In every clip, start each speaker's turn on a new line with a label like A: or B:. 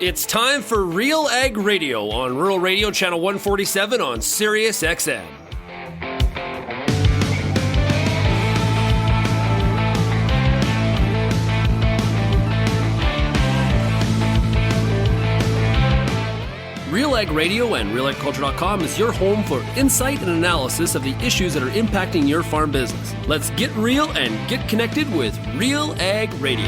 A: It's time for RealAg Radio on Rural Radio Channel 147 on Sirius XM. RealAg Radio and RealAgriculture.com is your home for insight and analysis of the issues that are impacting your farm business. Let's get real and get connected with RealAg Radio.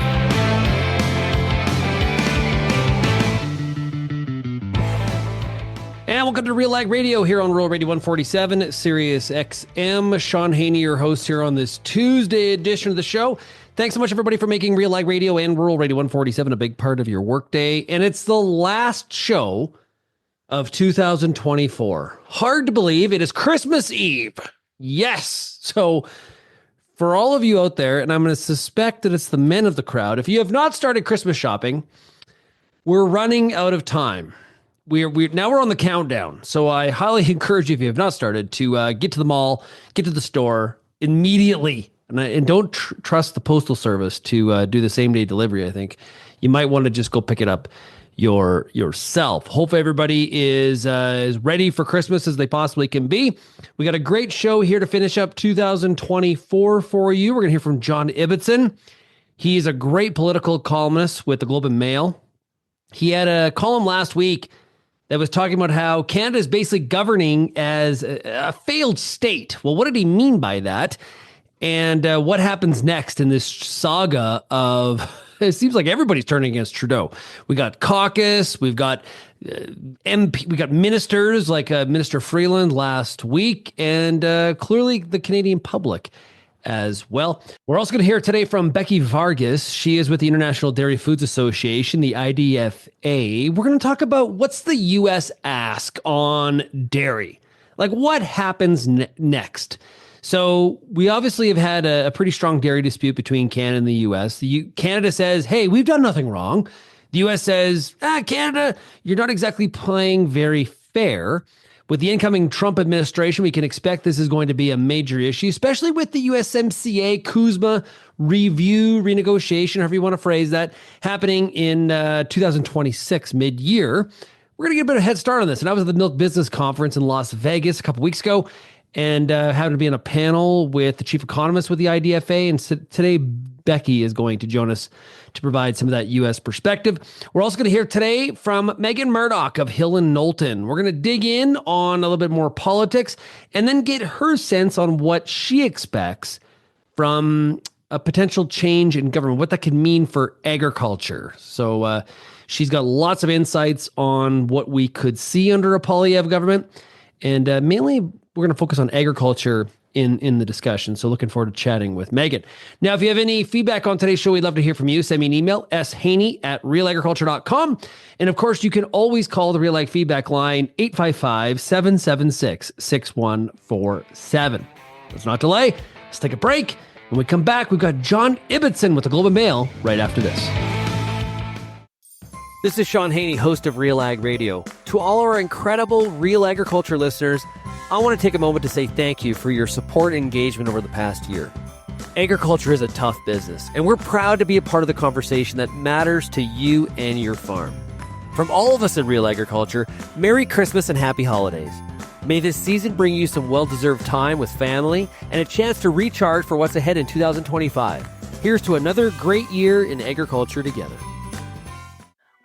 A: And welcome to RealAg Radio here on Rural Radio 147, Sirius XM. Shaun Haney, your host here on this Tuesday edition of the show. Thanks so much, everybody, for making RealAg Radio and Rural Radio 147 a big part of your workday. And it's the last show of 2024. Hard to believe it is Christmas Eve. Yes. So for all of you out there, and I'm going to suspect that it's the men of the crowd, if you have not started Christmas shopping, we're running out of time. We're on the countdown. So I highly encourage you, if you have not started, to get to the mall, get to the store immediately. And don't trust the postal service to do the same day delivery. I think you might want to just go pick it up yourself. Hopefully everybody is as ready for Christmas as they possibly can be. We got a great show here to finish up 2024 for you. We're going to hear from John Ibbitson. He's a great political columnist with the Globe and Mail. He had a column last week that was talking about how Canada is basically governing as a failed state. Well, what did he mean by that? And what happens next in this saga of, it seems like everybody's turning against Trudeau. We got caucus, we've got MP, we got ministers like Minister Freeland last week, and clearly the Canadian public as well. We're also going to hear today from Becky Vargas. She is with the International Dairy Foods Association, the IDFA. We're going to talk about what's the U.S. ask on dairy. Like, what happens next? So we obviously have had a pretty strong dairy dispute between Canada and the U.S. Canada says, hey, we've done nothing wrong. The U.S. says, Canada, you're not exactly playing very fair. With the incoming Trump administration, we can expect this is going to be a major issue, especially with the USMCA CUSMA review, renegotiation, however you want to phrase that, happening in 2026 mid-year. We're going to get a bit of a head start on this. And I was at the Milk Business Conference in Las Vegas a couple weeks ago, and happened to be on a panel with the chief economist with the IDFA. And today, Becky is going to join us to provide some of that U.S. perspective. We're also going to hear today from Meagan Murdoch of Hill Knowlton. We're going to dig in on a little bit more politics and then get her sense on what she expects from a potential change in government, what that could mean for agriculture. So she's got lots of insights on what we could see under a Poilievre government. And mainly, we're going to focus on agriculture in the discussion. So looking forward to chatting with Meagan. Now, if you have any feedback on today's show, we'd love to hear from you. Send me an email, shaney@realagriculture.com. And of course, you can always call the RealAg feedback line, 855-776-6147. Let's not delay. Let's take a break. When we come back, we've got John Ibbitson with the Globe and Mail right after this. This is Shaun Haney, host of RealAg Radio. To all our incredible Real Agriculture listeners, I want to take a moment to say thank you for your support and engagement over the past year. Agriculture is a tough business, and we're proud to be a part of the conversation that matters to you and your farm. From all of us at Real Agriculture, Merry Christmas and Happy Holidays. May this season bring you some well-deserved time with family and a chance to recharge for what's ahead in 2025. Here's to another great year in agriculture together.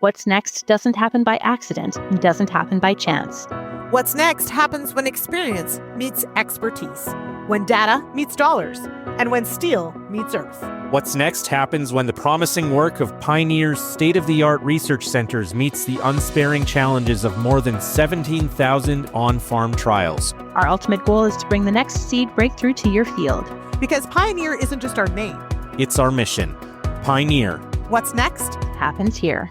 B: What's next doesn't happen by accident, doesn't happen by chance.
C: What's next happens when experience meets expertise, when data meets dollars, and when steel meets earth.
D: What's next happens when the promising work of Pioneer's state-of-the-art research centers meets the unsparing challenges of more than 17,000 on-farm trials.
B: Our ultimate goal is to bring the next seed breakthrough to your field.
C: Because Pioneer isn't just our name.
D: It's our mission. Pioneer.
C: What's next
B: happens here.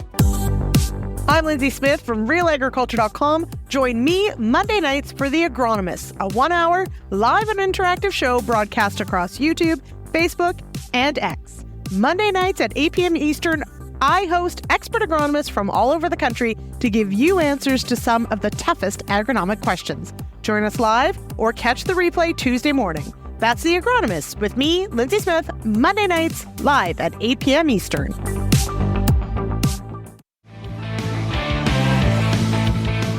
C: I'm Lindsay Smith from RealAgriculture.com. Join me Monday nights for The Agronomists, a 1-hour live and interactive show broadcast across YouTube, Facebook, and X. Monday nights at 8 p.m. Eastern, I host expert agronomists from all over the country to give you answers to some of the toughest agronomic questions. Join us live or catch the replay Tuesday morning. That's The Agronomists with me, Lindsay Smith, Monday nights live at 8 p.m. Eastern.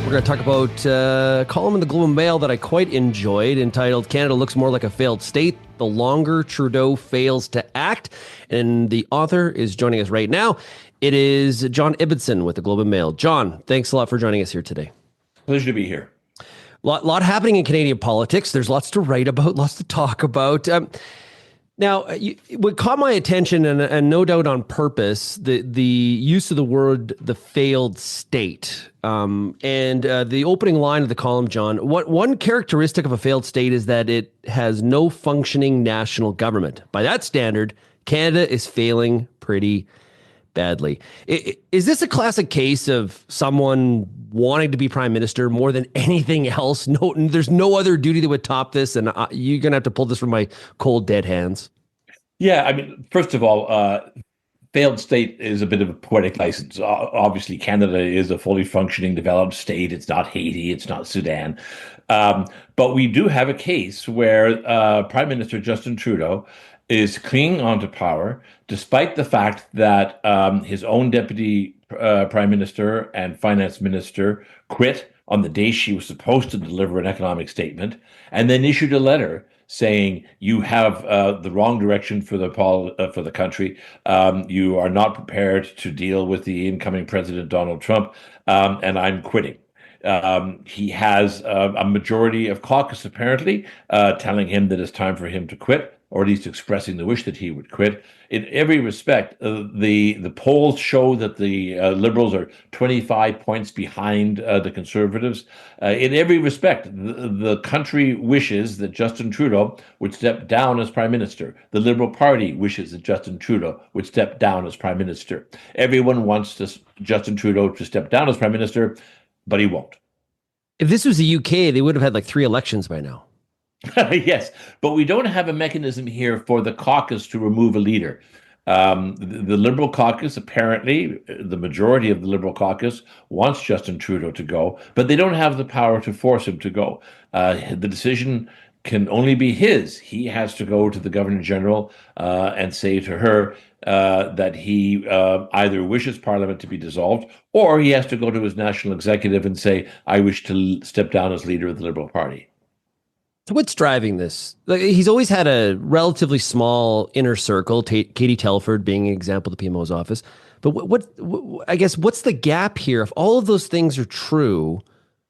A: We're going to talk about a column in the Globe and Mail that I quite enjoyed entitled Canada Looks More Like a Failed State, the Longer Trudeau Fails to Act. And the author is joining us right now. It is John Ibbitson with the Globe and Mail. John, thanks a lot for joining us here today.
E: Pleasure to be here.
A: Lot happening in Canadian politics. There's lots to write about, lots to talk about. Now, what caught my attention, and no doubt on purpose, the use of the word "the failed state," and the opening line of the column, John. One characteristic of a failed state is that it has no functioning national government. By that standard, Canada is failing pretty badly. Is this a classic case of someone wanting to be prime minister more than anything else? No, there's no other duty that would top this, and you're going to have to pull this from my cold, dead hands.
E: Yeah, I mean, first of all, failed state is a bit of a poetic license. Obviously, Canada is a fully functioning, developed state. It's not Haiti. It's not Sudan. But we do have a case where Prime Minister Justin Trudeau is clinging onto power, despite the fact that his own deputy prime minister and finance minister quit on the day she was supposed to deliver an economic statement, and then issued a letter saying you have the wrong direction for the country. You are not prepared to deal with the incoming president Donald Trump, and I'm quitting. He has a majority of caucus apparently telling him that it's time for him to quit, or at least expressing the wish that he would quit. In every respect, the polls show that the Liberals are 25 points behind the Conservatives. In every respect, the country wishes that Justin Trudeau would step down as Prime Minister. The Liberal Party wishes that Justin Trudeau would step down as Prime Minister. Everyone wants Justin Trudeau to step down as Prime Minister, but he won't.
A: If this was the UK, they would have had like 3 elections by now.
E: Yes, but we don't have a mechanism here for the caucus to remove a leader. The Liberal caucus, apparently, the majority of the Liberal caucus wants Justin Trudeau to go, but they don't have the power to force him to go. The decision can only be his. He has to go to the Governor General and say to her that he either wishes Parliament to be dissolved, or he has to go to his national executive and say, I wish to step down as leader of the Liberal Party.
A: So what's driving this? Like, he's always had a relatively small inner circle, Katie Telford being an example of the PMO's office. But what I guess, what's the gap here? If all of those things are true,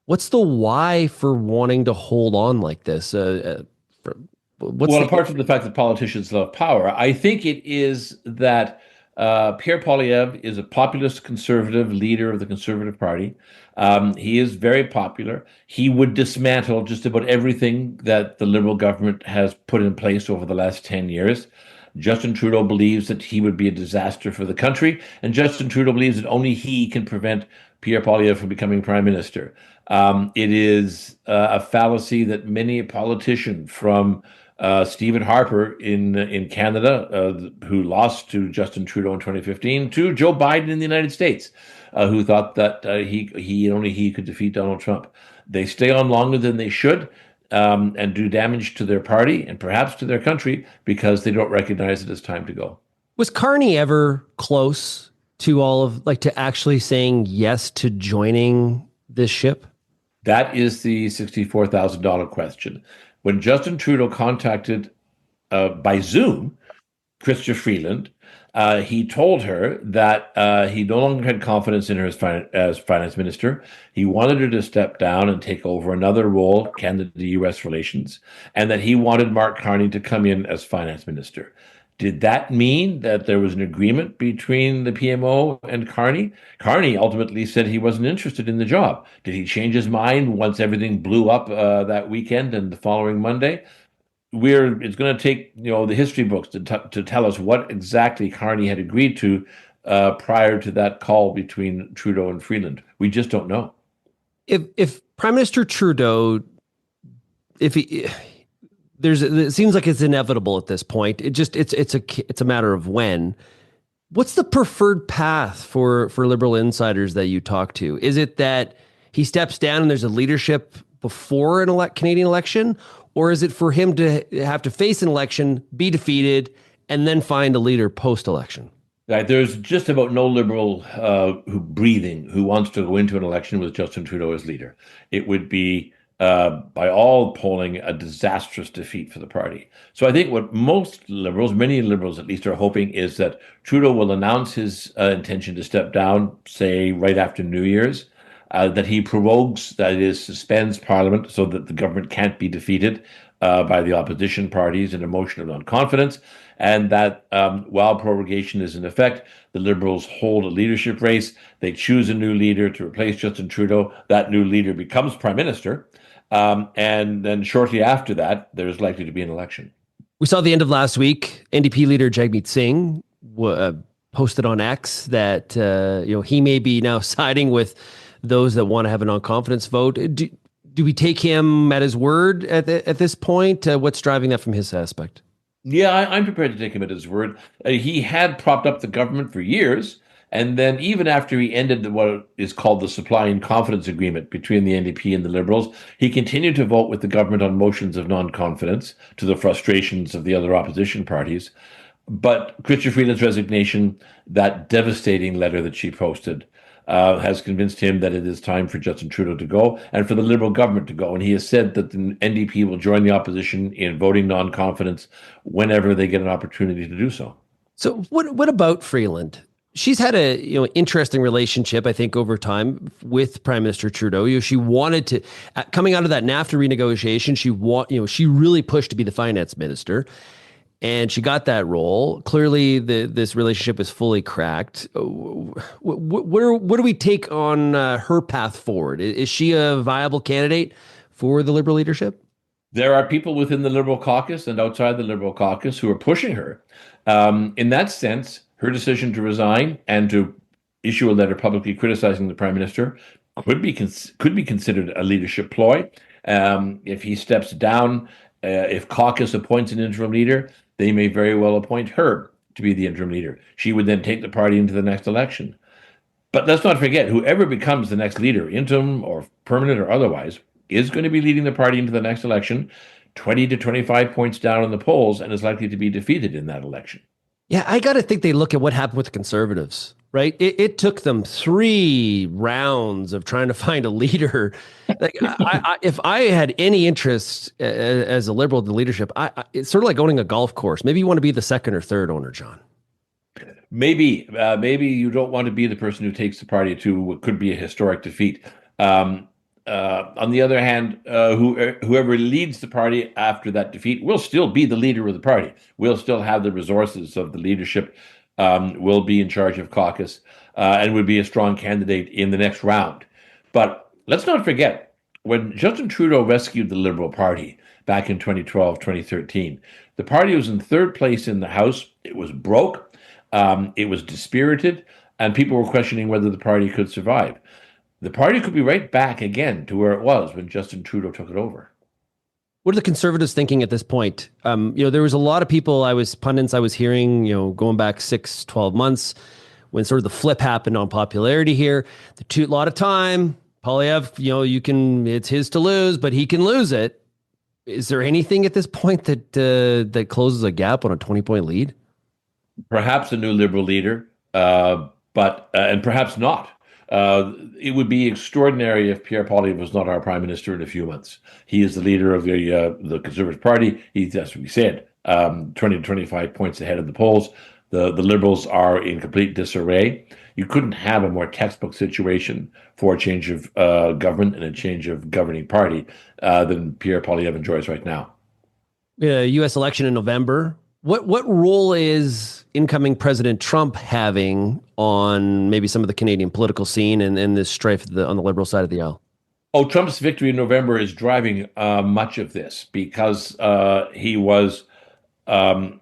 A: what's the why for wanting to hold on like this? Apart
E: from the fact that politicians love power, I think it is that Pierre Poilievre is a populist conservative leader of the Conservative Party. He is very popular. He would dismantle just about everything that the Liberal government has put in place over the last 10 years. Justin Trudeau believes that he would be a disaster for the country, and Justin Trudeau believes that only he can prevent Pierre Poilievre from becoming prime minister. It is a fallacy that many politicians from Stephen Harper in Canada, who lost to Justin Trudeau in 2015, to Joe Biden in the United States, who thought that only he could defeat Donald Trump. They stay on longer than they should and do damage to their party and perhaps to their country because they don't recognize it as time to go. Was
A: Carney ever close to to actually saying yes to joining this ship?
E: That is the $64,000 question. When Justin Trudeau contacted by Zoom Chrystia Freeland, he told her that he no longer had confidence in her as finance minister. He wanted her to step down and take over another role, Canada-U.S. relations, and that he wanted Mark Carney to come in as finance minister. Did that mean that there was an agreement between the PMO and Carney? Carney ultimately said he wasn't interested in the job. Did he change his mind once everything blew up that weekend and the following Monday? It's going to take the history books to tell us what exactly Carney had agreed to prior to that call between Trudeau and Freeland. We just don't know.
A: If Prime Minister Trudeau, it seems like it's inevitable at this point. It's a matter of when. What's the preferred path for Liberal insiders that you talk to? Is it that he steps down and there's a leadership before an Canadian election? Or is it for him to have to face an election, be defeated, and then find a leader post-election?
E: Right, there's just about no liberal who wants to go into an election with Justin Trudeau as leader. It would be, by all polling, a disastrous defeat for the party. So I think what most liberals, many liberals at least, are hoping is that Trudeau will announce his intention to step down, say right after New Year's, that he prorogues, that is, suspends Parliament so that the government can't be defeated by the opposition parties in a motion of non-confidence, and that while prorogation is in effect, the Liberals hold a leadership race. They choose a new leader to replace Justin Trudeau. That new leader becomes Prime Minister. And then shortly after that, there's likely to be an election.
A: We saw the end of last week, NDP leader Jagmeet Singh posted on X that he may be now siding with those that want to have a non-confidence vote. Do we take him at his word at this point? What's driving that from his aspect?
E: Yeah, I'm prepared to take him at his word. He had propped up the government for years, and then even after he ended what is called the supply and confidence agreement between the NDP and the Liberals, he continued to vote with the government on motions of non-confidence, to the frustrations of the other opposition parties. But Chrystia Freeland's resignation, that devastating letter that she posted, has convinced him that it is time for Justin Trudeau to go and for the Liberal government to go. And he has said that the NDP will join the opposition in voting non-confidence whenever they get an opportunity to do so.
A: So what about Freeland? She's had a interesting relationship, I think, over time with Prime Minister Trudeau. She wanted to, coming out of that NAFTA renegotiation, she really pushed to be the finance minister. And she got that role. Clearly, this relationship is fully cracked. What do we take on her path forward? Is she a viable candidate for the Liberal leadership?
E: There are people within the Liberal caucus and outside the Liberal caucus who are pushing her. In that sense, her decision to resign and to issue a letter publicly criticizing the Prime Minister could be considered a leadership ploy. If he steps down, if caucus appoints an interim leader, they may very well appoint her to be the interim leader. She would then take the party into the next election. But let's not forget, whoever becomes the next leader, interim or permanent or otherwise, is going to be leading the party into the next election, 20 to 25 points down in the polls, and is likely to be defeated in that election.
A: Yeah, I got to think they look at what happened with the Conservatives, right? It took them 3 rounds of trying to find a leader. Like, if I had any interest as a Liberal in the leadership, it's sort of like owning a golf course. Maybe you want to be the second or third owner, John.
E: Maybe you don't want to be the person who takes the party to what could be a historic defeat. On the other hand, whoever leads the party after that defeat will still be the leader of the party. Will still have the resources of the leadership, will be in charge of caucus, and would be a strong candidate in the next round. But let's not forget, when Justin Trudeau rescued the Liberal Party back in 2012, 2013, the party was in 3rd place in the House. It was broke, it was dispirited, and people were questioning whether the party could survive. The party could be right back again to where it was when Justin Trudeau took it over.
A: What are the Conservatives thinking at this point? There was a lot of people, pundits I was hearing, going back 6, 12 months when sort of the flip happened on popularity here. A lot of time, Poilievre, it's his to lose, but he can lose it. Is there anything at this point that closes a gap on a 20-point lead?
E: Perhaps a new Liberal leader, but perhaps not. It would be extraordinary if Pierre Poilievre was not our Prime Minister in a few months. He is the leader of the Conservative Party. He's, as we said, 20 to 25 points ahead of the polls. The Liberals are in complete disarray. You couldn't have a more textbook situation for a change of government and a change of governing party than Pierre Poilievre enjoys right now.
A: U.S. election in November. What role is incoming President Trump having on maybe some of the Canadian political scene and this strife on the Liberal side of the aisle?
E: Oh, Trump's victory in November is driving much of this because he was a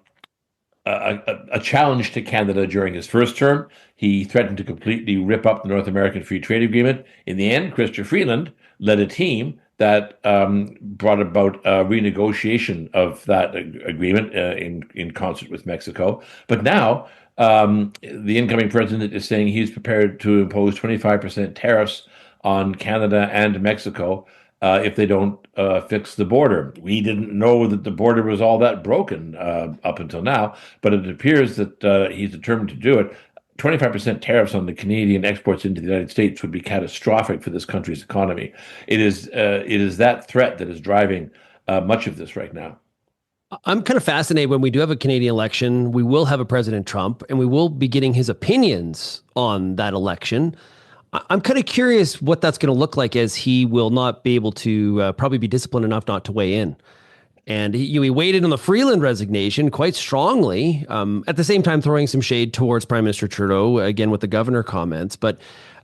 E: challenge to Canada during his first term. He threatened to completely rip up the North American Free Trade Agreement. In the end, Chrystia Freeland led a team that brought about a renegotiation of that agreement in concert with Mexico. But now the incoming president is saying he's prepared to impose 25% tariffs on Canada and Mexico if they don't fix the border. We didn't know that the border was all that broken up until now, but it appears that he's determined to do it. 25% tariffs on the Canadian exports into the United States would be catastrophic for this country's economy. It is that threat that is driving much of this right now.
A: I'm kind of fascinated when we do have a Canadian election, we will have a President Trump and we will be getting his opinions on that election. I'm kind of curious what that's going to look like, as he will not be able to probably be disciplined enough not to weigh in. And he weighed in on the Freeland resignation quite strongly, at the same time throwing some shade towards Prime Minister Trudeau, again with the governor comments. But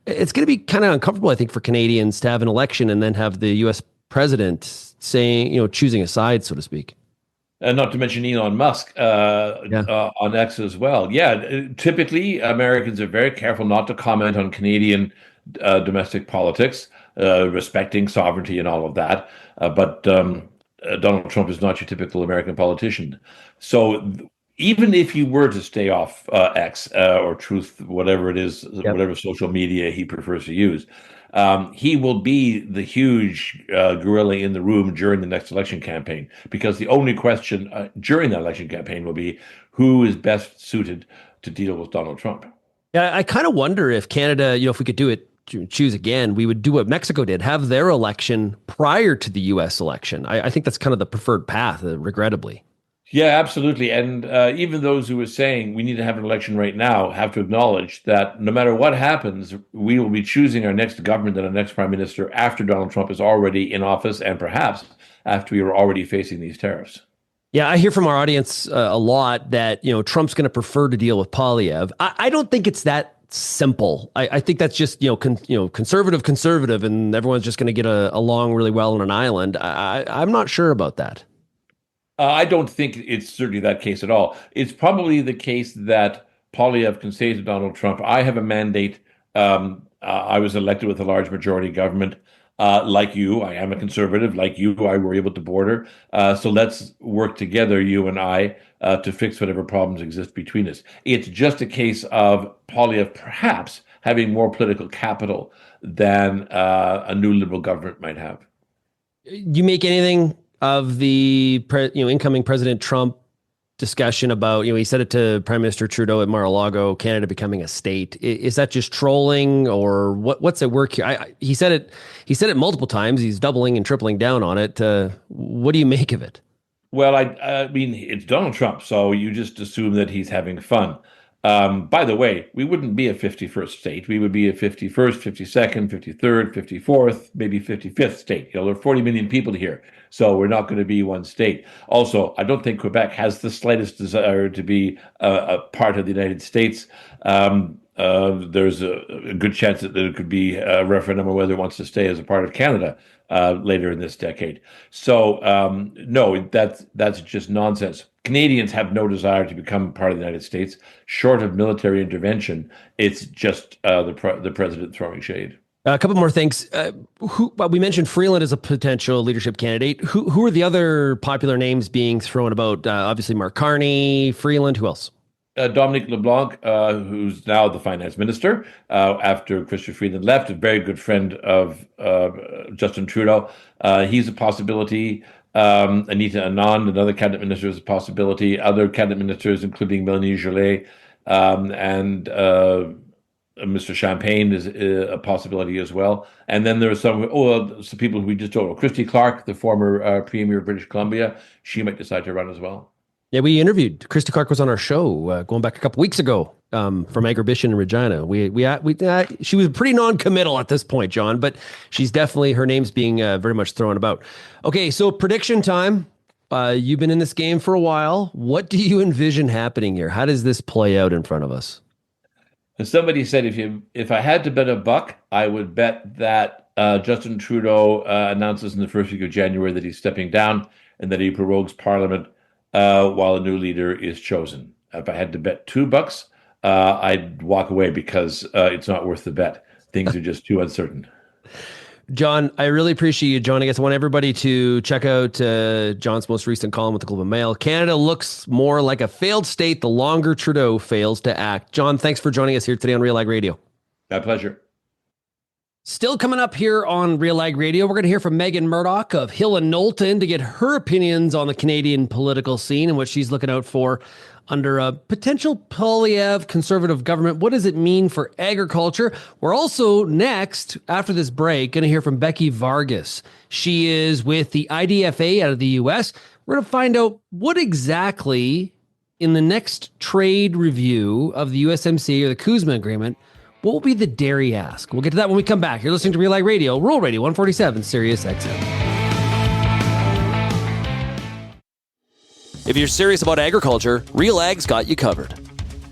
A: it's going to be kind of uncomfortable, I think, for Canadians to have an election and then have the U.S. president saying, choosing a side, so to speak.
E: Not to mention Elon Musk on X as well. Yeah, typically Americans are very careful not to comment on Canadian domestic politics, respecting sovereignty and all of that. But Donald Trump is not your typical American politician. So even if you were to stay off X or Truth, whatever it is, whatever social media he prefers to use, he will be the huge gorilla in the room during the next election campaign, because the only question during that election campaign will be who is best suited to deal with Donald Trump.
A: Yeah, I kind of wonder if Canada, if we could do it, choose again, we would do what Mexico did, have their election prior to the U.S. election. I think that's kind of the preferred path, regrettably.
E: Yeah, absolutely. And even those who are saying we need to have an election right now have to acknowledge that no matter what happens, we will be choosing our next government and our next prime minister after Donald Trump is already in office, and perhaps after we are already facing these tariffs.
A: Yeah, I hear from our audience a lot that, Trump's going to prefer to deal with Poilievre. I don't think it's that simple. I think that's just, conservative, and everyone's just going to get along really well on an island. I'm not sure about that.
E: I don't think it's certainly that case at all. It's probably the case that Poilievre can say to Donald Trump, I have a mandate. I was elected with a large majority government. Like you, I am a conservative. Like you, I worry about the border. So let's work together, you and I, to fix whatever problems exist between us. It's just a case of Poilievre perhaps having more political capital than a new Liberal government might have.
A: You make anything of the incoming President Trump discussion about, he said it to Prime Minister Trudeau at Mar-a-Lago, Canada becoming a state. Is that just trolling, or what's at work here? He said it multiple times. He's doubling and tripling down on it. What do you make of it?
E: Well, I mean, it's Donald Trump, so you just assume that he's having fun. By the way, we wouldn't be a 51st state. We would be a 51st, 52nd, 53rd, 54th, maybe 55th state. There are 40 million people here, so we're not going to be one state. Also, I don't think Quebec has the slightest desire to be a part of the United States. There's a good chance that there could be a referendum on whether it wants to stay as a part of Canada later in this decade. So, no, that's just nonsense. Canadians have no desire to become part of the United States, short of military intervention. It's just the president throwing shade.
A: A couple more things. We mentioned Freeland as a potential leadership candidate. Who are the other popular names being thrown about? Obviously, Mark Carney, Freeland. Who else?
E: Dominic LeBlanc, who's now the finance minister after Chrystia Freeland left, a very good friend of Justin Trudeau. He's a possibility. Anita Anand, another cabinet minister, is a possibility. Other cabinet ministers, including Melanie Joly and Mr. Champagne, is a possibility as well. And then there are some people who we just don't know. Christy Clark, the former premier of British Columbia, she might decide to run as well.
A: Yeah, we interviewed Christy Clark, was on our show going back a couple weeks ago from Ibbitson in Regina. She was pretty non-committal at this point, John, but she's definitely, her name's being very much thrown about. Okay, so prediction time. You've been in this game for a while. What do you envision happening here? How does this play out in front of us?
E: And somebody said, if I had to bet a buck, I would bet that Justin Trudeau announces in the first week of January that he's stepping down and that he prorogues Parliament while a new leader is chosen. If I had to bet $2, I'd walk away because it's not worth the bet. Things are just too uncertain.
A: John, I really appreciate you joining us. I want everybody to check out John's most recent column with the Globe and Mail. Canada looks more like a failed state the longer Trudeau fails to act. John, thanks for joining us here today on RealAg Radio.
E: My pleasure.
A: Still coming up here on RealAg Radio, we're going to hear from Meagan Murdoch of Hill Knowlton to get her opinions on the Canadian political scene and what she's looking out for under a potential Poilievre conservative government. What does it mean for agriculture? We're also next, after this break, going to hear from Becky Vargas. She is with the IDFA out of the U.S. We're going to find out what exactly in the next trade review of the USMCA or the Kuzma agreement, what will be the dairy ask? We'll get to that when we come back. You're listening to RealAg Radio, Rural Radio 147, Sirius XM.
F: If you're serious about agriculture, RealAg's got you covered.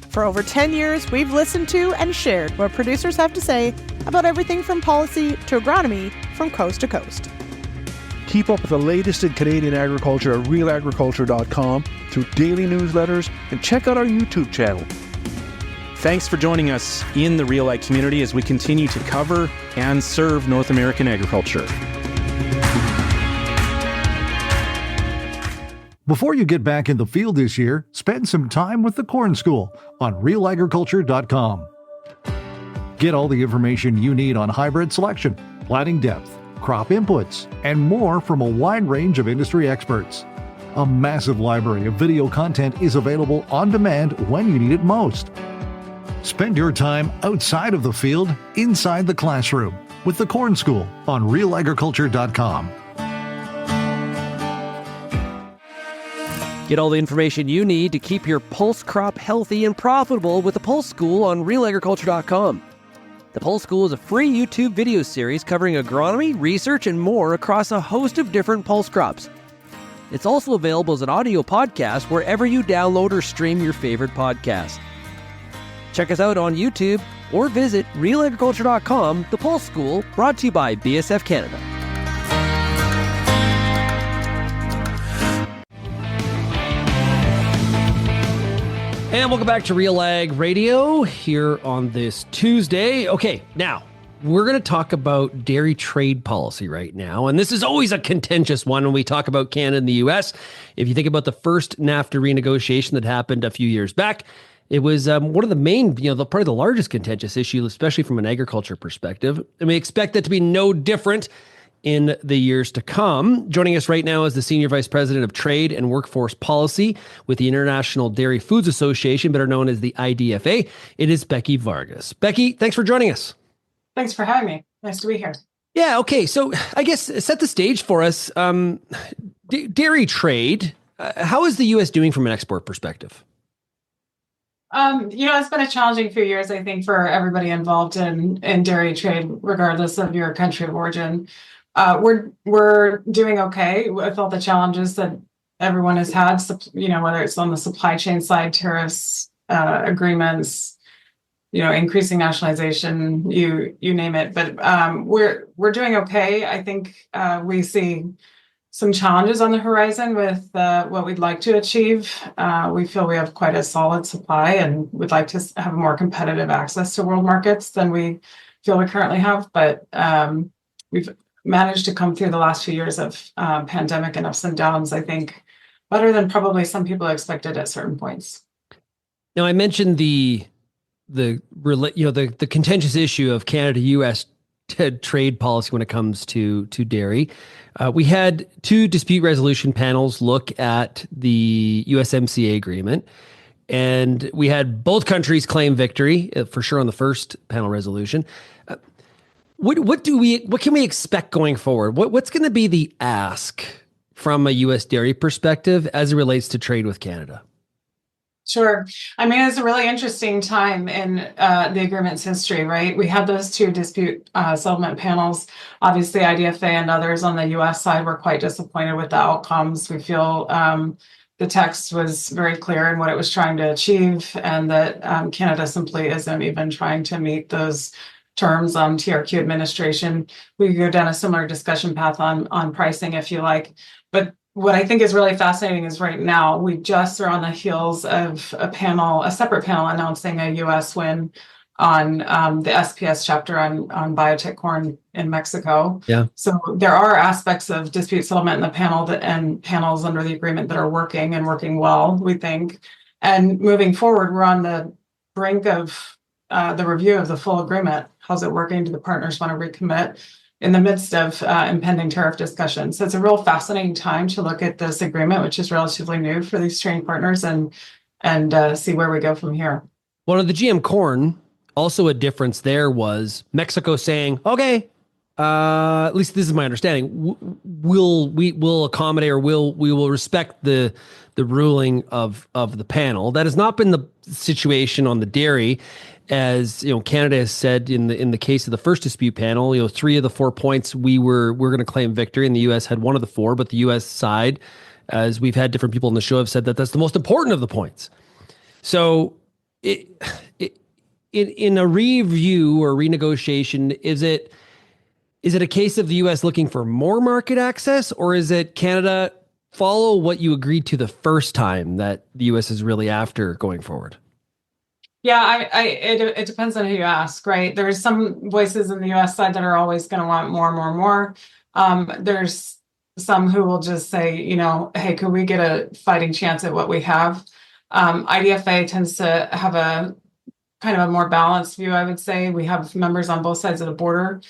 C: For over 10 years, we've listened to and shared what producers have to say about everything from policy to agronomy from coast to coast.
G: Keep up with the latest in Canadian agriculture at RealAgriculture.com through daily newsletters and check out our YouTube channel.
D: Thanks for joining us in the RealAg community as we continue to cover and serve North American agriculture.
H: Before you get back in the field this year, spend some time with the Corn School on RealAgriculture.com. Get all the information you need on hybrid selection, planting depth, crop inputs, and more from a wide range of industry experts. A massive library of video content is available on demand when you need it most. Spend your time outside of the field, inside the classroom, with the Corn School on RealAgriculture.com.
F: Get all the information you need to keep your pulse crop healthy and profitable with the Pulse School on RealAgriculture.com. The Pulse School is a free YouTube video series covering agronomy, research, and more across a host of different pulse crops. It's also available as an audio podcast wherever you download or stream your favorite podcast. Check us out on YouTube or visit RealAgriculture.com, the Pulse School, brought to you by BSF Canada.
A: And welcome back to RealAg Radio here on this Tuesday. Okay, now we're going to talk about dairy trade policy right now. And this is always a contentious one when we talk about Canada and the U.S. If you think about the first NAFTA renegotiation that happened a few years back, it was one of the main, probably the largest contentious issue, especially from an agriculture perspective. And we expect that to be no different in the years to come. Joining us right now is the Senior Vice President of Trade and Workforce Policy with the International Dairy Foods Association, better known as the IDFA. It is Becky Vargas. Becky, thanks for joining us.
I: Thanks for having me. Nice to be here.
A: Yeah, okay. So I guess set the stage for us. Dairy trade, how is the U.S. doing from an export perspective?
I: It's been a challenging few years, I think, for everybody involved in dairy trade, regardless of your country of origin. We're doing okay with all the challenges that everyone has had, whether it's on the supply chain side, tariffs, agreements, increasing nationalization, you name it. But we're doing okay. I think we see some challenges on the horizon with what we'd like to achieve. We feel we have quite a solid supply and would like to have more competitive access to world markets than we feel we currently have. But we've managed to come through the last few years of pandemic and ups and downs, I think, better than probably some people expected at certain points.
A: Now, I mentioned the contentious issue of Canada-U.S. trade policy when it comes to dairy. We had two dispute resolution panels look at the USMCA agreement, and we had both countries claim victory for sure on the first panel resolution. What can we expect going forward? What's going to be the ask from a U.S. dairy perspective as it relates to trade with Canada?
I: Sure. I mean, it's a really interesting time in the agreement's history, right? We had those two dispute settlement panels. Obviously, IDFA and others on the U.S. side were quite disappointed with the outcomes. We feel the text was very clear in what it was trying to achieve, and that Canada simply isn't even trying to meet those terms on TRQ administration. We could go down a similar discussion path on pricing if you like. But what I think is really fascinating is right now, we just are on the heels of a separate panel announcing a U.S. win on the SPS chapter on biotech corn in Mexico. Yeah. So there are aspects of dispute settlement in the panel and panels under the agreement that are working well, we think. And moving forward, we're on the brink of the review of the full agreement. How's it working? Do the partners want to recommit in the midst of impending tariff discussions? So it's a real fascinating time to look at this agreement, which is relatively new for these trading partners, and see where we go from here.
A: One of the GM corn, also a difference there was Mexico saying, okay, at least this is my understanding, we will accommodate, or we will respect the ruling of the panel. That has not been the situation on the dairy. As you know, Canada has said in the case of the first dispute panel, 3 of the 4 points we're going to claim victory, and the U.S. had 1 of the 4. But the U.S. side, as we've had different people on the show, have said that that's the most important of the points. So, in a review or renegotiation, is it a case of the U.S. looking for more market access, or is it Canada follow what you agreed to the first time that the U.S. is really after going forward?
I: Yeah, it depends on who you ask, right? There's some voices in the U.S. side that are always going to want more. There's some who will just say, hey, could we get a fighting chance at what we have? IDFA tends to have a kind of a more balanced view, I would say. We have members on both sides of the border.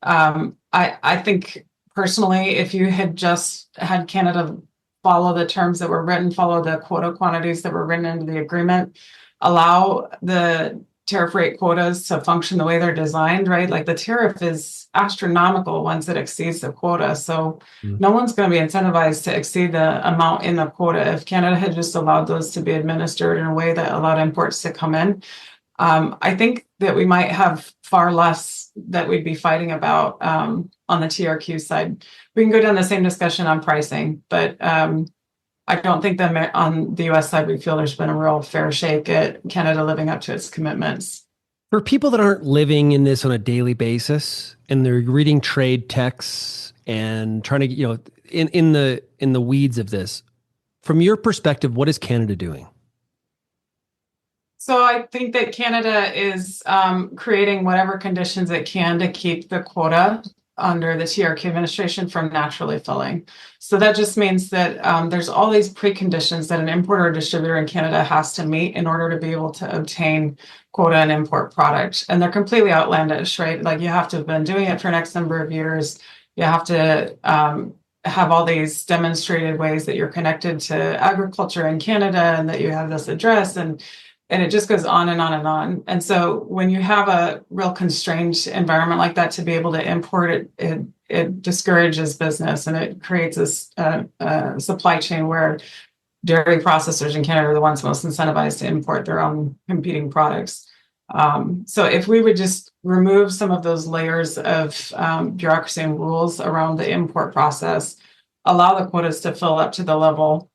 I: I think personally, if you had just had Canada follow the terms that were written, follow the quota quantities that were written into the agreement, allow the tariff rate quotas to function the way they're designed, right? Like the tariff is astronomical once it exceeds the quota. So no one's going to be incentivized to exceed the amount in the quota. If Canada had just allowed those to be administered in a way that allowed imports to come in, I think that we might have far less that we'd be fighting about on the TRQ side. We can go down the same discussion on pricing, but I don't think that on the U.S. side, we feel there's been a real fair shake at Canada living up to its commitments.
A: For people that aren't living in this on a daily basis and they're reading trade texts and trying to, in the weeds of this, from your perspective, what is Canada doing?
I: So I think that Canada is creating whatever conditions it can to keep the quota under the TRQ administration from naturally filling. So that just means that there's all these preconditions that an importer or distributor in Canada has to meet in order to be able to obtain quota and import product. And they're completely outlandish, right? Like you have to have been doing it for an X number of years. You have to have all these demonstrated ways that you're connected to agriculture in Canada and that you have this address, and it just goes on and on and on. And so when you have a real constrained environment like that to be able to import it, it discourages business, and it creates a supply chain where dairy processors in Canada are the ones most incentivized to import their own competing products. So if we would just remove some of those layers of bureaucracy and rules around the import process, allow the quotas to fill up to the level,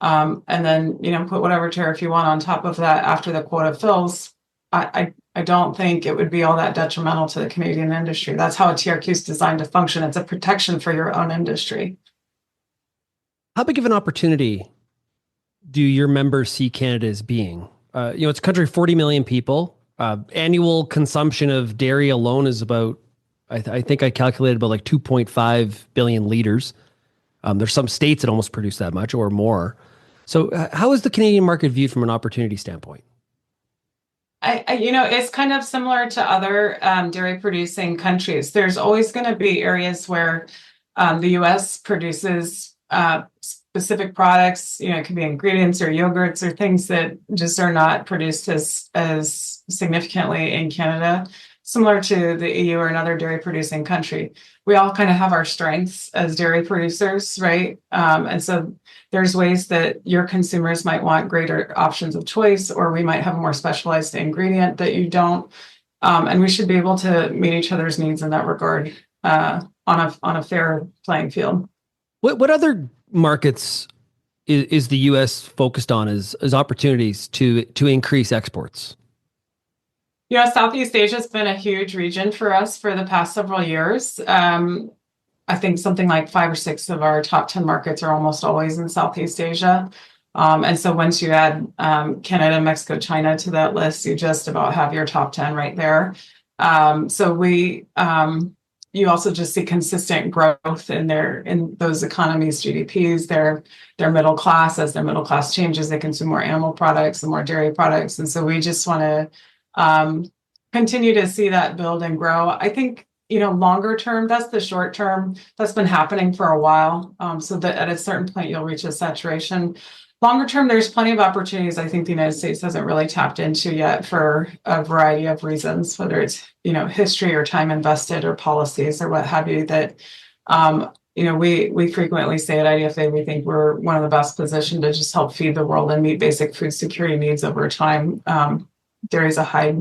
I: and then, put whatever tariff you want on top of that after the quota fills, I don't think it would be all that detrimental to the Canadian industry. That's how a TRQ is designed to function. It's a protection for your own industry.
A: How big of an opportunity do your members see Canada as being? It's a country of 40 million people. Annual consumption of dairy alone is about, I think I calculated about like 2.5 billion liters. There's some states that almost produce that much or more. So how is the Canadian market viewed from an opportunity standpoint?
I: It's kind of similar to other dairy producing countries. There's always going to be areas where the U.S. produces specific products. It could be ingredients or yogurts or things that just are not produced as significantly in Canada, similar to the EU or another dairy producing country. We all kind of have our strengths as dairy producers, right? And so there's ways that your consumers might want greater options of choice, or we might have a more specialized ingredient that you don't. And we should be able to meet each other's needs in that regard on a fair playing field.
A: What other markets is the U.S. focused on as opportunities to increase exports?
I: Southeast Asia has been a huge region for us for the past several years. I think something like 5 or 6 of our top 10 markets are almost always in Southeast Asia. And so once you add Canada, Mexico, China to that list, you just about have your top 10 right there. You also just see consistent growth in those economies' GDPs. They're middle class. As their middle class changes, they consume more animal products and more dairy products. And so we just want to continue to see that build and grow. I think, longer term, that's the short term. That's been happening for a while. So that at a certain point, you'll reach a saturation. Longer term, there's plenty of opportunities I think the United States hasn't really tapped into yet for a variety of reasons, whether it's, history or time invested or policies or what have you, that, we frequently say at IDFA, we think we're one of the best positioned to just help feed the world and meet basic food security needs over time. Dairy is a high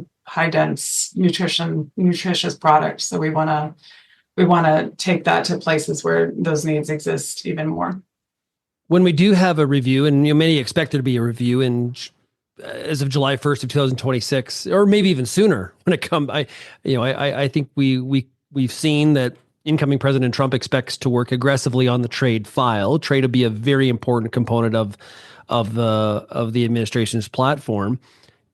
I: dense nutritious product. So we want to take that to places where those needs exist even more.
A: When we do have a review, and many expect there to be a review as of July 1st of 2026, or maybe even sooner when it comes, I think we've seen that incoming President Trump expects to work aggressively on the trade file. Trade will be a very important component of the administration's platform.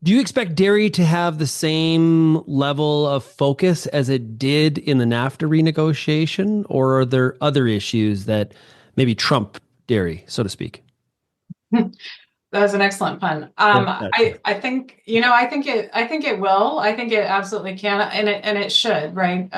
A: Do you expect dairy to have the same level of focus as it did in the NAFTA renegotiation, or are there other issues that maybe trump dairy, so to speak?
I: That was an excellent pun. I think it will. I think it absolutely can, and it should, right?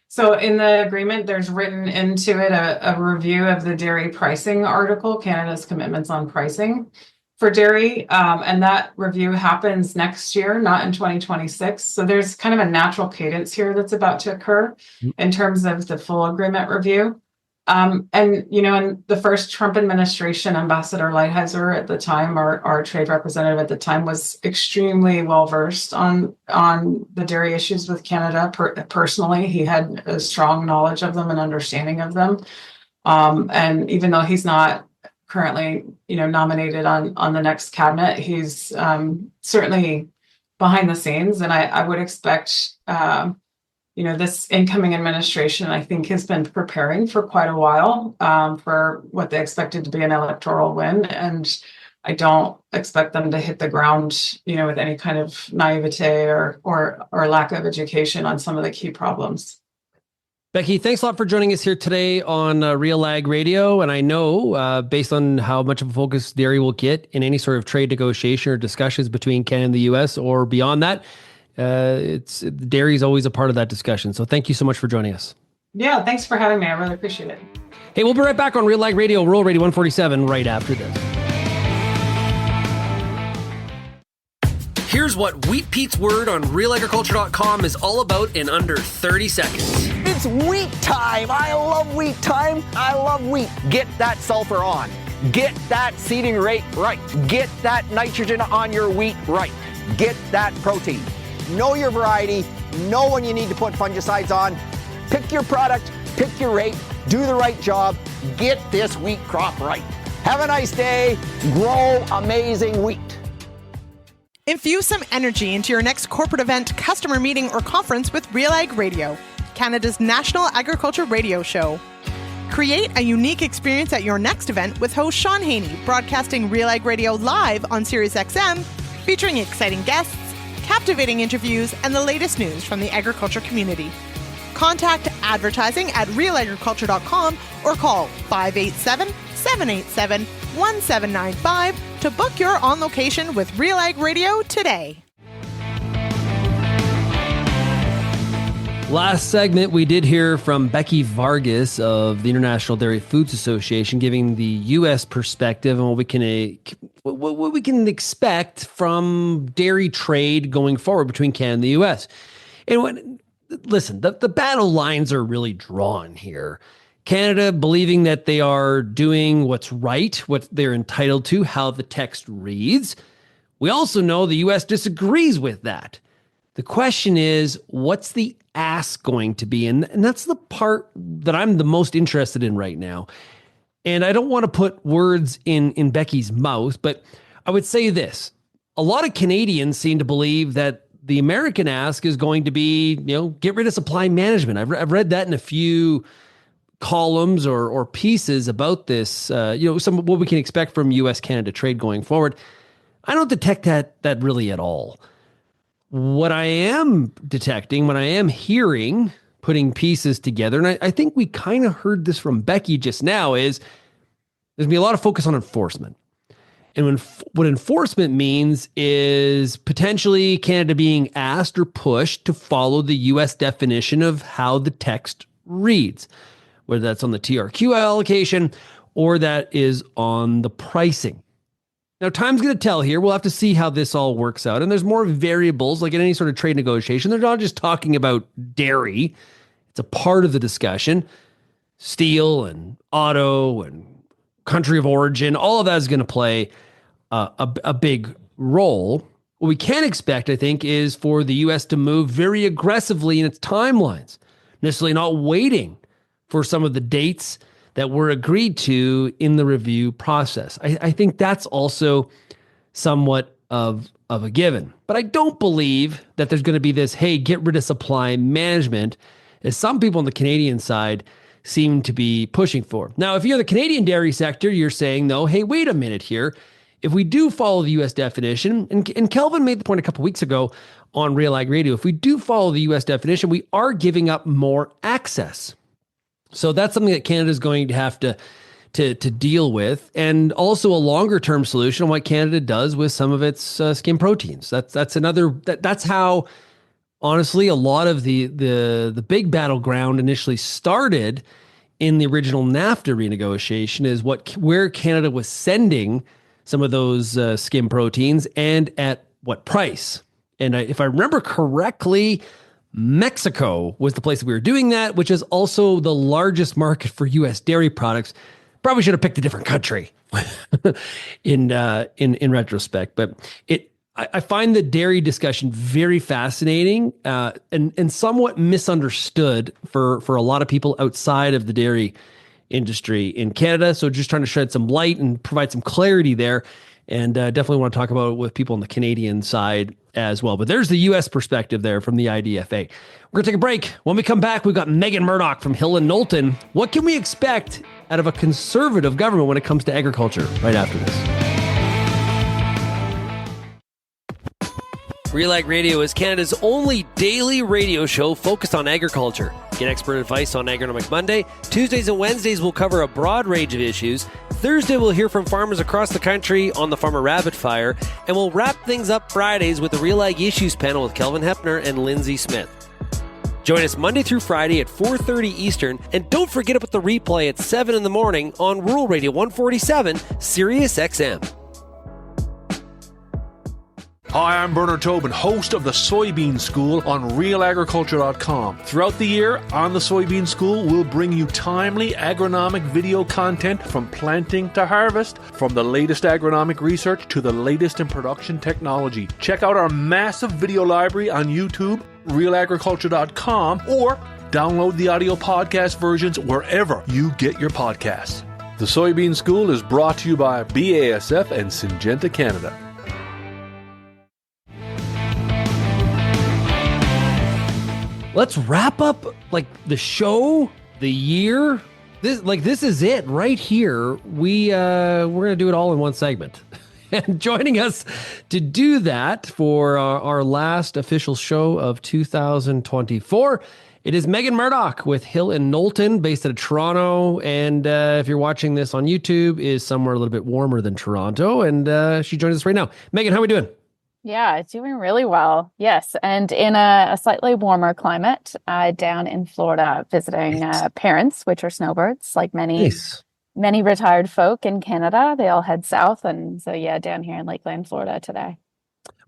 I: So in the agreement, there's written into it a review of the dairy pricing article, Canada's commitments on pricing for dairy, and that review happens next year, not in 2026. So there's kind of a natural cadence here that's about to occur in terms of the full agreement review. And in the first Trump administration, Ambassador Lighthizer at the time, our trade representative at the time, was extremely well versed on the dairy issues with Canada. Personally, he had a strong knowledge of them and understanding of them. And even though he's not currently, nominated on the next cabinet, he's certainly behind the scenes, and I would expect. This incoming administration, I think, has been preparing for quite a while for what they expected to be an electoral win. And I don't expect them to hit the ground, with any kind of naivete or lack of education on some of the key problems.
A: Becky, thanks a lot for joining us here today on RealAg Radio. And I know, based on how much of a focus dairy will get in any sort of trade negotiation or discussions between Canada and the U.S. or beyond that, dairy is always a part of that discussion. So thank you so much for joining us.
I: Yeah, thanks for having me. I really appreciate it.
A: Hey, we'll be right back on RealAg Radio, Rural Radio 147, right after this.
F: Here's what Wheat Pete's word on RealAgriculture.com is all about in under 30 seconds.
J: It's wheat time. I love wheat time. I love wheat. Get that sulfur on. Get that seeding rate right. Get that nitrogen on your wheat right. Get that protein. Know your variety. Know when you need to put fungicides on. Pick your product. Pick your rate. Do the right job. Get this wheat crop right. Have a nice day. Grow amazing wheat.
C: Infuse some energy into your next corporate event, customer meeting, or conference with RealAg Radio, Canada's national agriculture radio show. Create a unique experience at your next event with host Shaun Haney, broadcasting RealAg Radio live on SiriusXM, featuring exciting guests, captivating interviews, and the latest news from the agriculture community. Contact advertising at realagriculture.com or call 587-787-1795 to book your on location with RealAg Radio today.
A: Last segment, we did hear from Becky Vargas of the International Dairy Foods Association, giving the U.S. perspective on what we can expect from dairy trade going forward between Canada and the U.S. And listen, the battle lines are really drawn here. Canada believing that they are doing what's right, what they're entitled to, how the text reads. We also know the U.S. disagrees with that. The question is, what's the ask going to be? And that's the part that I'm the most interested in right now. And I don't want to put words in Becky's mouth, but I would say this. A lot of Canadians seem to believe that the American ask is going to be, get rid of supply management. I've read that in a few columns or pieces about this, some of what we can expect from U.S.-Canada trade going forward. I don't detect that really at all. What I am detecting, what I am hearing, putting pieces together, and I think we kind of heard this from Becky just now, is there's going to be a lot of focus on enforcement. And what enforcement means is potentially Canada being asked or pushed to follow the U.S. definition of how the text reads, whether that's on the TRQ allocation or that is on the pricing. Now, time's going to tell here. We'll have to see how this all works out. And there's more variables, like in any sort of trade negotiation. They're not just talking about dairy. It's a part of the discussion. Steel and auto and country of origin, all of that is going to play a big role. What we can expect, I think, is for the U.S. to move very aggressively in its timelines, necessarily not waiting for some of the dates that were agreed to in the review process. I think that's also somewhat of a given. But I don't believe that there's going to be this, hey, get rid of supply management, as some people on the Canadian side seem to be pushing for. Now, if you're the Canadian dairy sector, you're saying, no, hey, wait a minute here. If we do follow the U.S. definition, and Kelvin made the point a couple weeks ago on RealAg Radio, if we do follow the U.S. definition, we are giving up more access. So that's something that Canada is going to have to deal with, and also a longer term solution on what Canada does with some of its skim proteins. That's another. That's how, honestly, a lot of the big battleground initially started in the original NAFTA renegotiation, is where Canada was sending some of those skim proteins and at what price. And if I remember correctly, Mexico was the place that we were doing that, which is also the largest market for U.S. dairy products. Probably should have picked a different country in retrospect. But I find the dairy discussion very fascinating and somewhat misunderstood for a lot of people outside of the dairy industry in Canada. So just trying to shed some light and provide some clarity there. And definitely want to talk about it with people on the Canadian side as well. But there's the U.S. perspective there from the IDFA. We're going to take a break. When we come back, we've got Meagan Murdoch from Hill Knowlton. What can we expect out of a conservative government when it comes to agriculture? Right after this.
F: RealAg Radio is Canada's only daily radio show focused on agriculture. Get expert advice on Agronomic Monday. Tuesdays and Wednesdays will cover a broad range of issues. Thursday we'll hear from farmers across the country on the Farmer Rapid Fire. And we'll wrap things up Fridays with the RealAg Issues panel with Kelvin Hepner and Lindsay Smith. Join us Monday through Friday at 4:30 Eastern. And don't forget about the replay at 7 in the morning on Rural Radio 147, Sirius XM.
G: Hi, I'm Bernard Tobin, host of the Soybean School on RealAgriculture.com. Throughout the year, on the Soybean School, we'll bring you timely agronomic video content from planting to harvest, from the latest agronomic research to the latest in production technology. Check out our massive video library on YouTube, RealAgriculture.com, or download the audio podcast versions wherever you get your podcasts. The Soybean School is brought to you by BASF and Syngenta Canada.
A: Let's wrap up like the show, the year. This is it right here. We're gonna do it all in one segment. And joining us to do that for our last official show of 2024, it is Meagan Murdoch with Hill Knowlton, based out of Toronto. And if you're watching this on YouTube, is somewhere a little bit warmer than Toronto. And she joins us right now. Meagan, how are we doing?
B: Yeah, it's doing really well. Yes. And in a slightly warmer climate down in Florida, visiting parents, which are snowbirds, like many retired folk in Canada. They all head south. And so, yeah, down here in Lakeland, Florida today.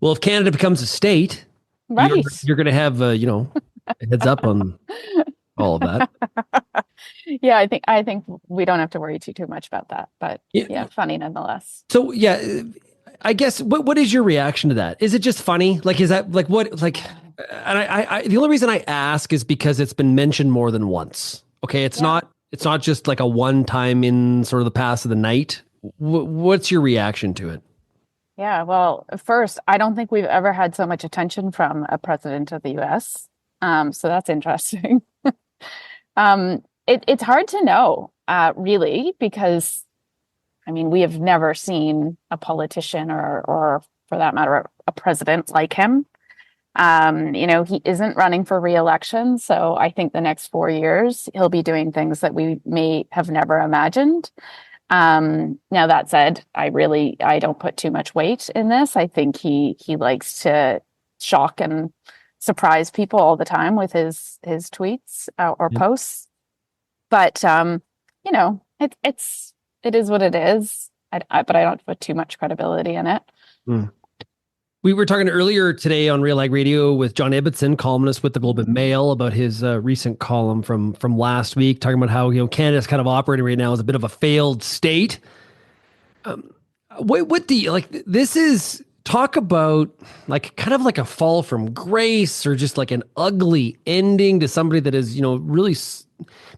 A: Well, if Canada becomes a state,
B: right,
A: you're going to have, a heads up on all of that.
B: Yeah, I think we don't have to worry too much about that. But yeah, funny nonetheless.
A: So, yeah. I guess what is your reaction to that? Is it just funny? Like, is that like what, like, and I the only reason I ask is because it's been mentioned more than once. Okay. It's not just like a one time in sort of the past of the night. What's your reaction to it?
B: Yeah. Well, first, I don't think we've ever had so much attention from a president of the US. So that's interesting. It's hard to know, really, because I mean, we have never seen a politician or for that matter, a president like him. He isn't running for re-election. So I think the next 4 years, he'll be doing things that we may have never imagined. Now that said, I don't put too much weight in this. I think he likes to shock and surprise people all the time with his tweets or posts. But it is what it is. But I don't put too much credibility in it.
A: We were talking earlier today on RealAg Radio with John Ibbitson, columnist with the Globe and Mail, about his recent column from last week, talking about how Canada's kind of operating right now as a bit of a failed state. What do you like? This is talk about like kind of like a fall from grace, or just like an ugly ending to somebody that has really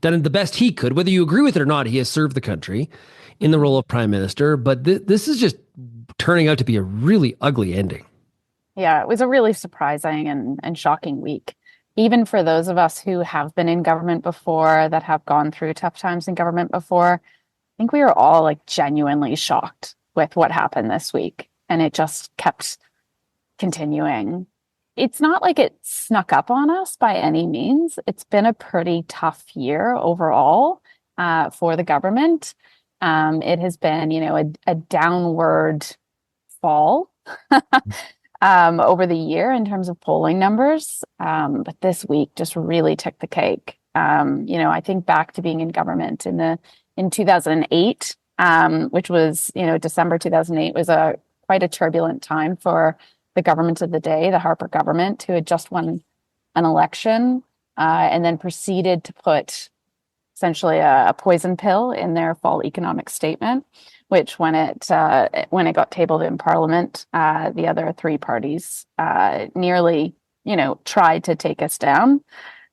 A: done the best he could. Whether you agree with it or not, he has served the country in the role of prime minister. But this is just turning out to be a really ugly ending.
B: Yeah, it was a really surprising and shocking week, even for those of us who have been in government before, that have gone through tough times in government before. I think we were all like genuinely shocked with what happened this week, and it just kept continuing. It's not like it snuck up on us by any means. It's been a pretty tough year overall for the government. It has been, a downward fall over the year in terms of polling numbers. But this week just really took the cake. I think back to being in government in 2008, which was, December 2008 was quite a turbulent time for the government of the day, the Harper government, who had just won an election and then proceeded to put essentially a poison pill in their fall economic statement, which when it got tabled in Parliament, the other three parties nearly, tried to take us down,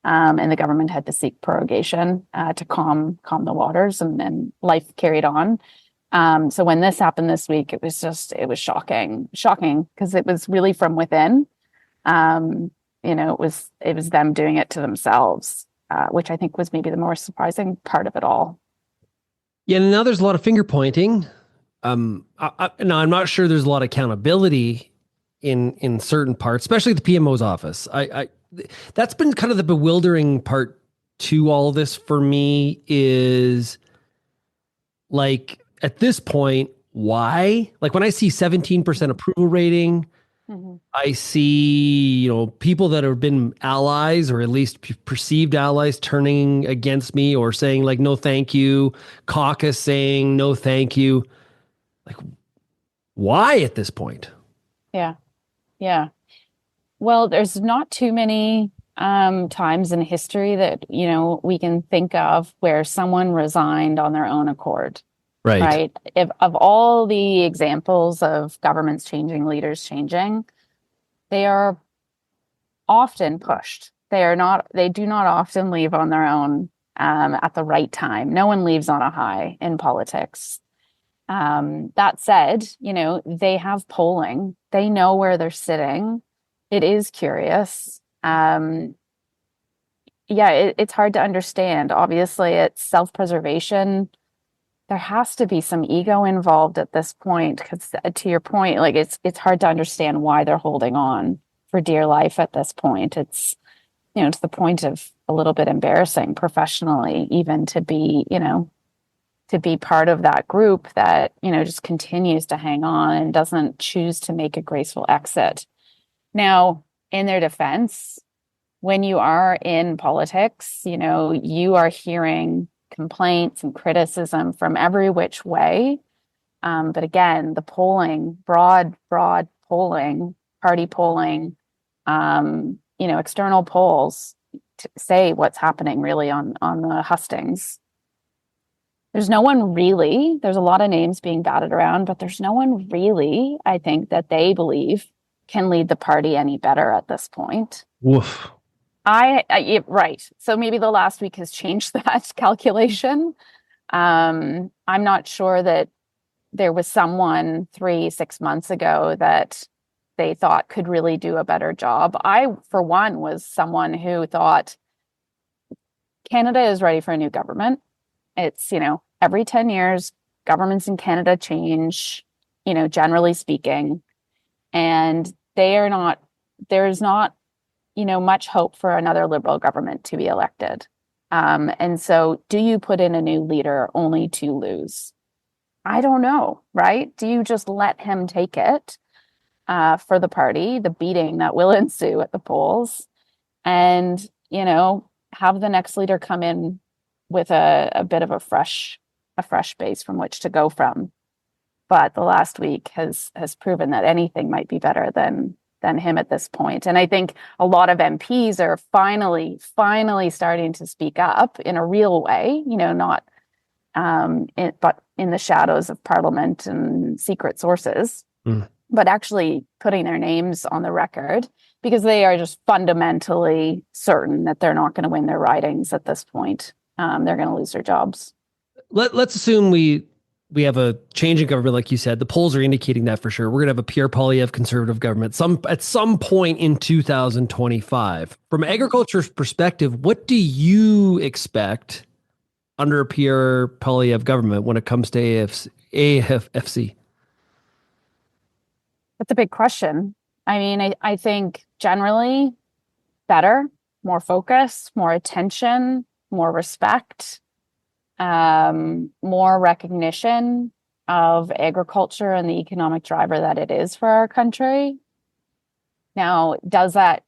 B: and the government had to seek prorogation to calm the waters, and then life carried on. So when this happened this week, it was shocking because it was really from within. It was them doing it to themselves, which I think was maybe the more surprising part of it all.
A: Yeah, and now there's a lot of finger pointing. I'm not sure there's a lot of accountability in certain parts, especially the PMO's office. That's been kind of the bewildering part to all of this for me, is like, at this point, why? Like when I see 17% approval rating, I see, people that have been allies, or at least perceived allies, turning against me or saying like, no, thank you. Caucus saying no, thank you. Like, why at this point?
B: Yeah. Well, there's not too many times in history that, we can think of where someone resigned on their own accord. Right. If of all the examples of governments changing, leaders changing, they are often pushed. They do not often leave on their own at the right time. No one leaves on a high in politics. That said, they have polling. They know where they're sitting. It is curious. It's hard to understand. Obviously, it's self-preservation. There has to be some ego involved at this point, because to your point, like it's hard to understand why they're holding on for dear life at this point. It's, to the point of a little bit embarrassing professionally, even to be part of that group that, just continues to hang on and doesn't choose to make a graceful exit. Now, in their defense, when you are in politics, you are hearing complaints and criticism from every which way. But again, the polling, broad polling, party polling, external polls say what's happening really on the hustings. There's no one really, there's a lot of names being batted around, but there's no one really, I think, that they believe can lead the party any better at this point.
A: Woof.
B: Right. So maybe the last week has changed that calculation. I'm not sure that there was someone 3-6 months ago that they thought could really do a better job. I, for one, was someone who thought Canada is ready for a new government. It's, every 10 years, governments in Canada change, generally speaking, and there's not much hope for another Liberal government to be elected. And so do you put in a new leader only to lose? I don't know, right? Do you just let him take it for the party, the beating that will ensue at the polls, and, have the next leader come in with a bit of a fresh base from which to go from? But the last week has proven that anything might be better than him at this point. And I think a lot of MPs are finally starting to speak up in a real way, not but in the shadows of Parliament and secret sources, but actually putting their names on the record, because they are just fundamentally certain that they're not going to win their ridings at this point. They're going to lose their jobs.
A: Let's assume we have a change in government, like you said. The polls are indicating that for sure. We're going to have a Pierre Poilievre conservative government at some point in 2025. From agriculture's perspective, what do you expect under a Pierre Poilievre government when it comes to AFFC?
B: That's a big question. I mean, I think generally better, more focus, more attention, more respect, more recognition of agriculture and the economic driver that it is for our country. Now, does that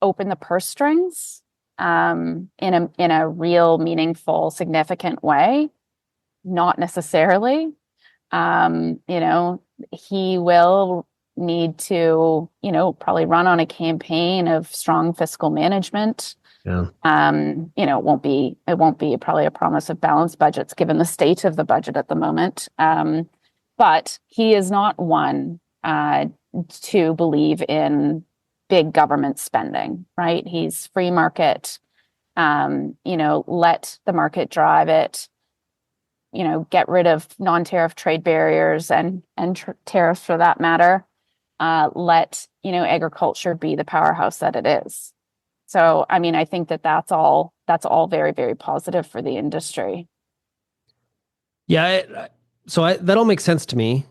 B: open the purse strings in a real, meaningful, significant way? Not necessarily. He will need to, probably run on a campaign of strong fiscal management. Yeah. It won't be probably a promise of balanced budgets given the state of the budget at the moment. But he is not one to believe in big government spending, right? He's free market, let the market drive it, get rid of non-tariff trade barriers and tariffs for that matter. Let agriculture be the powerhouse that it is. So, I mean, I think that's all very, very positive for the industry.
A: Yeah. That all makes sense to me.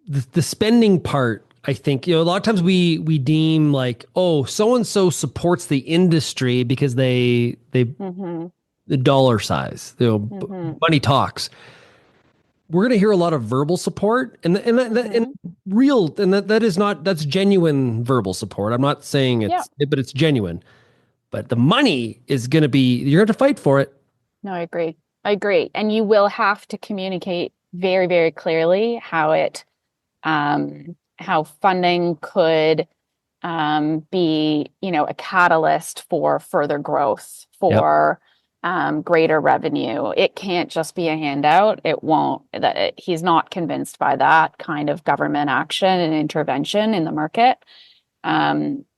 A: The spending part, I think, a lot of times we deem like, oh, so-and-so supports the industry because they the dollar size, money talks. We're going to hear a lot of verbal support and that's genuine verbal support. I'm not saying but it's genuine. But the money is going to be, you're going to fight for it.
B: No, I agree. And you will have to communicate very, very clearly how funding could be, a catalyst for further growth, for greater revenue. It can't just be a handout. It won't. He's not convinced by that kind of government action and intervention in the market.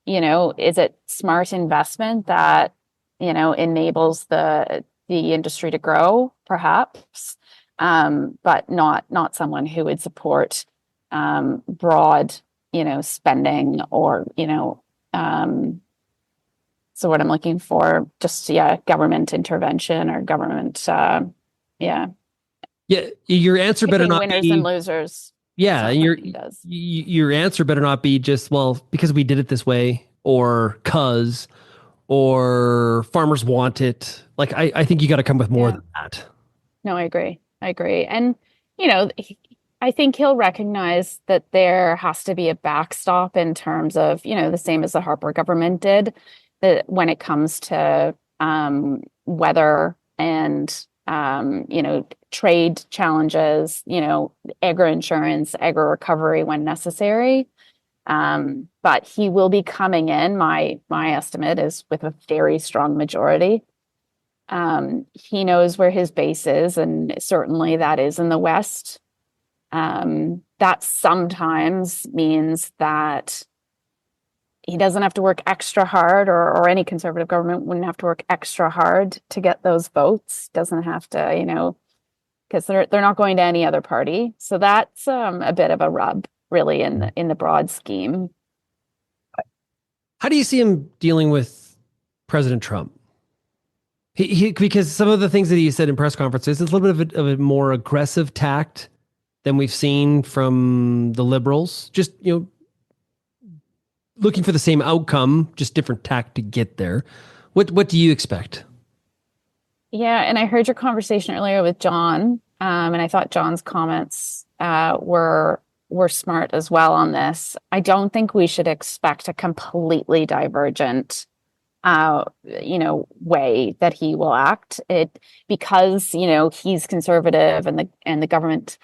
B: Is it smart investment that, enables the industry to grow? Perhaps, but not someone who would support broad, spending or, so what I'm looking for, just, government intervention or government,
A: Yeah, your answer better not
B: winners
A: be
B: and losers.
A: Yeah, and your answer better not be just, well, because we did it this way, or farmers want it. Like, I think you got to come with more than that.
B: No, I agree. And, I think he'll recognize that there has to be a backstop in terms of, the same as the Harper government did, that when it comes to weather and, trade challenges, agri-insurance, agri-recovery when necessary. But he will be coming in, my estimate is, with a very strong majority. He knows where his base is, and certainly that is in the West. That sometimes means that he doesn't have to work extra hard, or any conservative government wouldn't have to work extra hard to get those votes. Doesn't have to, because they're not going to any other party. So that's a bit of a rub, really, in the broad scheme.
A: How do you see him dealing with President Trump? He because some of the things that he said in press conferences is a little bit of a more aggressive tact than we've seen from the Liberals. Just, looking for the same outcome, just different tact to get there. What do you expect?
B: Yeah, and I heard your conversation earlier with John, and I thought John's comments were smart as well on this. I don't think we should expect a completely divergent way that he will act. Because he's conservative and the government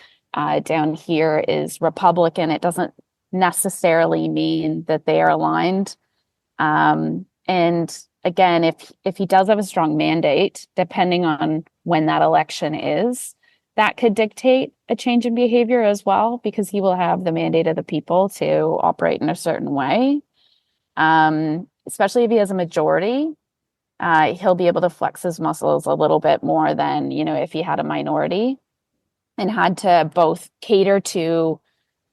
B: down here is Republican. It doesn't necessarily mean that they are aligned. And again, if he does have a strong mandate, depending on when that election is, that could dictate a change in behavior as well, because he will have the mandate of the people to operate in a certain way. Especially if he has a majority, he'll be able to flex his muscles a little bit more than, if he had a minority and had to both cater to,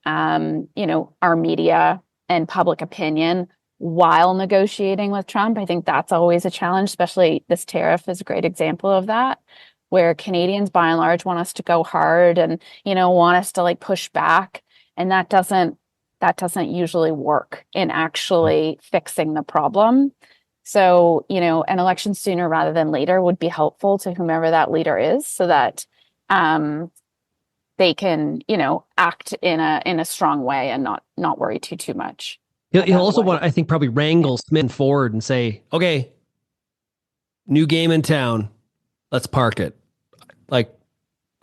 B: our media and public opinion while negotiating with Trump. I think that's always a challenge, especially this tariff is a great example of that, where Canadians by and large want us to go hard and, want us to push back. And that doesn't usually work in actually fixing the problem. So, an election sooner rather than later would be helpful to whomever that leader is, so that they can, act in a strong way and not worry too much.
A: He'll also want, I think, probably wrangle Smith forward and say, okay, new game in town, let's park it.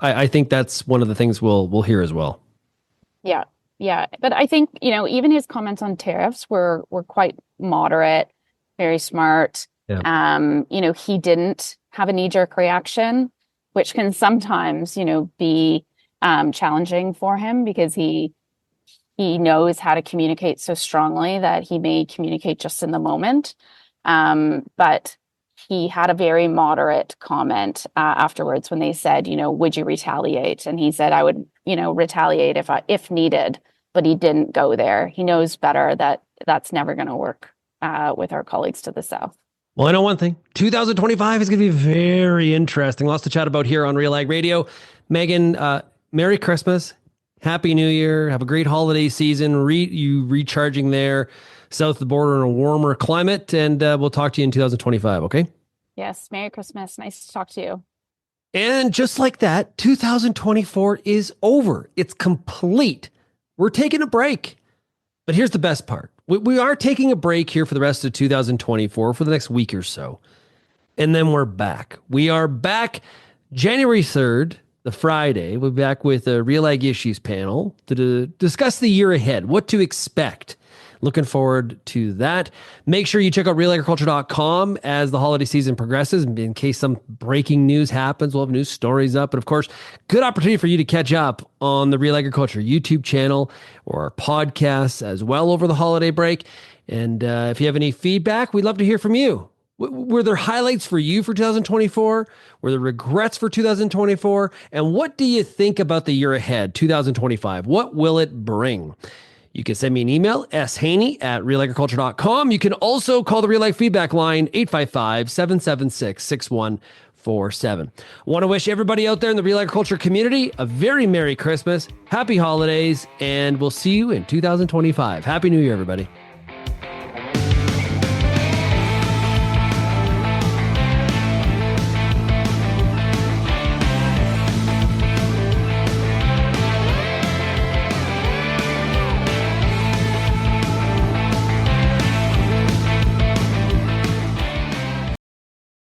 A: I think that's one of the things we'll hear as well.
B: Yeah. Yeah. But I think, even his comments on tariffs were quite moderate, very smart. Yeah. He didn't have a knee-jerk reaction, which can sometimes, be challenging for him, because he knows how to communicate so strongly that he may communicate just in the moment. But he had a very moderate comment afterwards when they said, would you retaliate? And he said, I would, retaliate if needed, but he didn't go there. He knows better that that's never going to work with our colleagues to the south.
A: Well, I know one thing. 2025 is going to be very interesting. Lots to chat about here on RealAg Radio. Meagan, Merry Christmas. Happy New Year. Have a great holiday season. You recharging there south of the border in a warmer climate. And we'll talk to you in 2025, okay?
B: Yes. Merry Christmas. Nice to talk to you.
A: And just like that, 2024 is over. It's complete. We're taking a break. But here's the best part. We are taking a break here for the rest of 2024 for the next week or so. And then we're back. We are back January 3rd, the Friday. We'll be back with a RealAg Issues panel to discuss the year ahead, what to expect. Looking forward to that. Make sure you check out RealAgriculture.com as the holiday season progresses. In case some breaking news happens, we'll have news stories up. But of course, good opportunity for you to catch up on the Real Agriculture YouTube channel or our podcasts as well over the holiday break. And if you have any feedback, we'd love to hear from you. Were there highlights for you for 2024? Were there regrets for 2024? And what do you think about the year ahead, 2025? What will it bring? You can send me an email, shaney@realagriculture.com. You can also call the Real Ag Feedback line, 855-776-6147. I want to wish everybody out there in the Real Agriculture community a very Merry Christmas, Happy Holidays, and we'll see you in 2025. Happy New Year, everybody.